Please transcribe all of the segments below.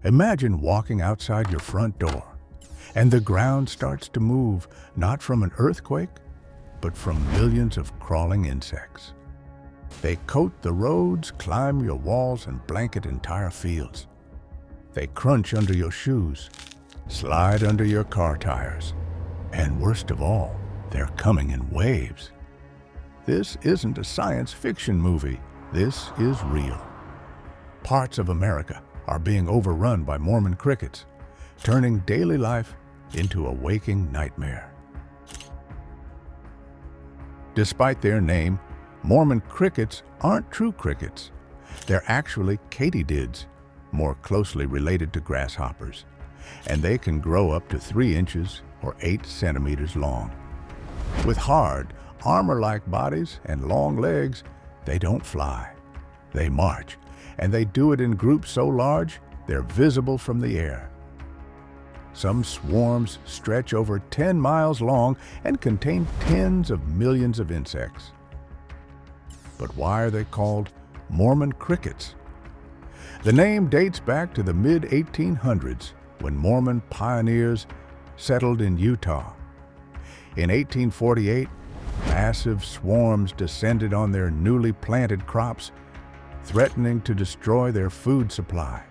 Imagine walking outside your front door, and the ground starts to move, not from an earthquake, but from millions of crawling insects. They coat the roads, climb your walls, and blanket entire fields. They crunch under your shoes, slide under your car tires, and worst of all, they're coming in waves. This isn't a science fiction movie. This is real. Parts of America are being overrun by Mormon crickets, turning daily life into a waking nightmare. Despite their name, Mormon crickets aren't true crickets. They're actually katydids, more closely related to grasshoppers, and they can grow up to 3 inches or 8 centimeters long. With hard, armor-like bodies and long legs, they don't fly. They march, and they do it in groups so large they're visible from the air. Some swarms stretch over 10 miles long and contain tens of millions of insects. But why are they called Mormon crickets? The name dates back to the mid-1800s when Mormon pioneers settled in Utah. In 1848, massive swarms descended on their newly planted crops, threatening to destroy their food supply.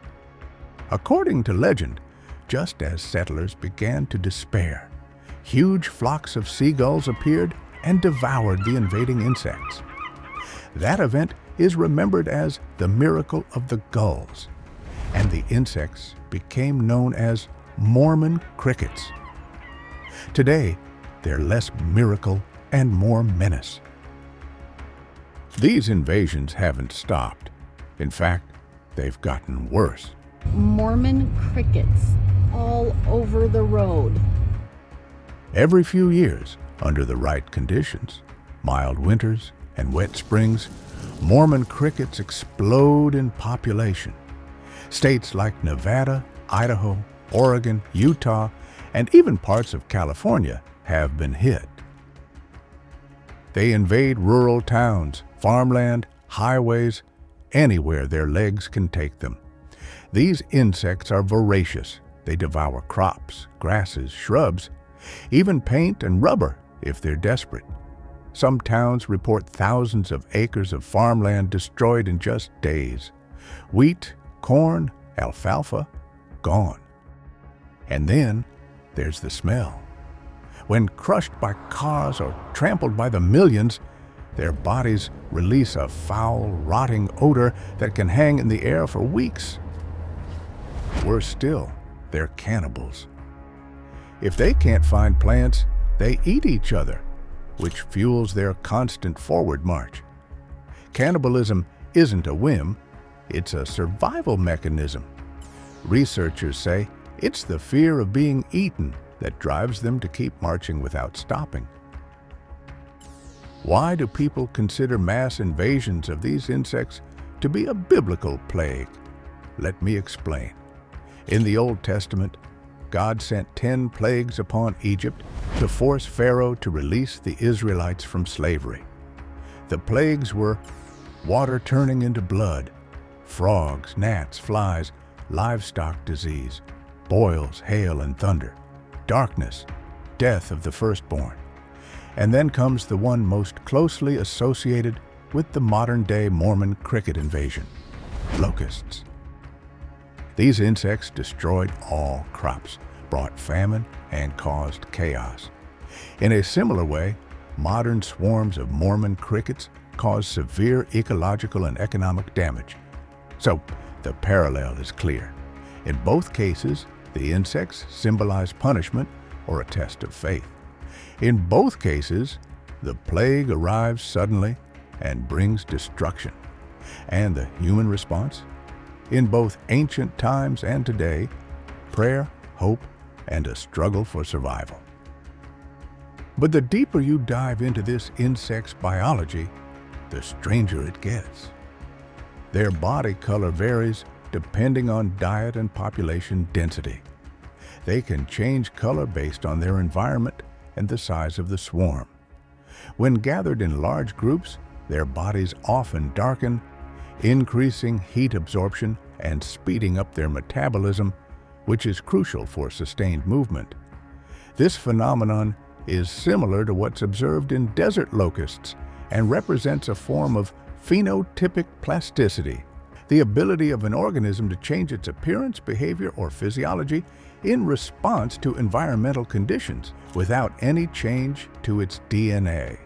According to legend, just as settlers began to despair, huge flocks of seagulls appeared and devoured the invading insects. That event is remembered as the miracle of the gulls, and the insects became known as Mormon crickets. Today, they're less miracle and more menace. These invasions haven't stopped. In fact, they've gotten worse. Mormon crickets all over the road. Every few years, under the right conditions, mild winters and wet springs, Mormon crickets explode in population. States like Nevada, Idaho, Oregon, Utah, and even parts of California have been hit. They invade rural towns, farmland, highways, anywhere their legs can take them. These insects are voracious. They devour crops, grasses, shrubs, even paint and rubber if they're desperate. Some towns report thousands of acres of farmland destroyed in just days. Wheat, corn, alfalfa, gone. And then there's the smell. When crushed by cars or trampled by the millions, their bodies release a foul, rotting odor that can hang in the air for weeks. Worse still, they're cannibals. If they can't find plants, they eat each other, which fuels their constant forward march. Cannibalism isn't a whim, it's a survival mechanism. Researchers say it's the fear of being eaten that drives them to keep marching without stopping. Why do people consider mass invasions of these insects to be a biblical plague? Let me explain. In the Old Testament, God sent 10 plagues upon Egypt to force Pharaoh to release the Israelites from slavery. The plagues were water turning into blood, frogs, gnats, flies, livestock disease, boils, hail, and thunder, darkness, death of the firstborn. And then comes the one most closely associated with the modern-day Mormon cricket invasion, locusts. These insects destroyed all crops, brought famine, and caused chaos. In a similar way, modern swarms of Mormon crickets cause severe ecological and economic damage. So, the parallel is clear. In both cases, the insects symbolize punishment or a test of faith. In both cases, the plague arrives suddenly and brings destruction. And the human response? In both ancient times and today, prayer, hope, and a struggle for survival. But the deeper you dive into this insect's biology, the stranger it gets. Their body color varies depending on diet and population density. They can change color based on their environment and the size of the swarm. When gathered in large groups, their bodies often darken, increasing heat absorption and speeding up their metabolism, which is crucial for sustained movement. This phenomenon is similar to what's observed in desert locusts and represents a form of phenotypic plasticity, the ability of an organism to change its appearance, behavior, or physiology in response to environmental conditions without any change to its DNA.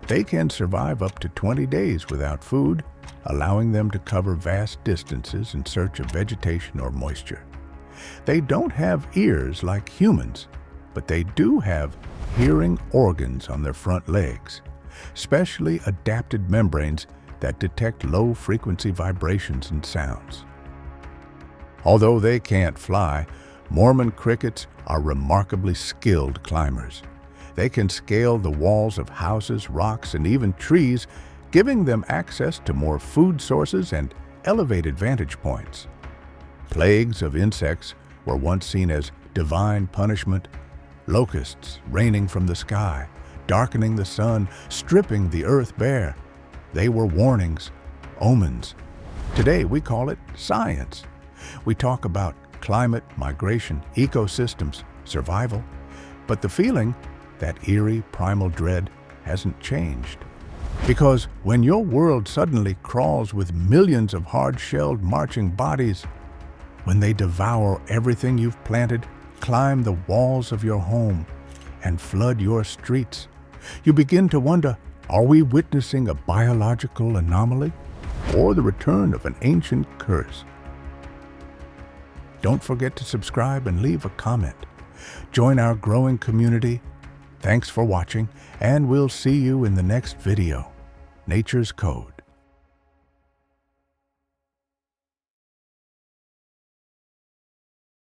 They can survive up to 20 days without food, allowing them to cover vast distances in search of vegetation or moisture. They don't have ears like humans, but they do have hearing organs on their front legs, specially adapted membranes that detect low-frequency vibrations and sounds. Although they can't fly, Mormon crickets are remarkably skilled climbers. They can scale the walls of houses, rocks, and even trees, giving them access to more food sources and elevated vantage points. Plagues of insects were once seen as divine punishment, locusts raining from the sky, darkening the sun, stripping the earth bare. They were warnings, omens. Today we call it science. We talk about climate, migration, ecosystems, survival, but the feeling, that eerie primal dread, hasn't changed. Because when your world suddenly crawls with millions of hard-shelled marching bodies, when they devour everything you've planted, climb the walls of your home, and flood your streets, you begin to wonder, are we witnessing a biological anomaly or the return of an ancient curse? Don't forget to subscribe and leave a comment. Join our growing community. Thanks for watching, and we'll see you in the next video. Nature's Code.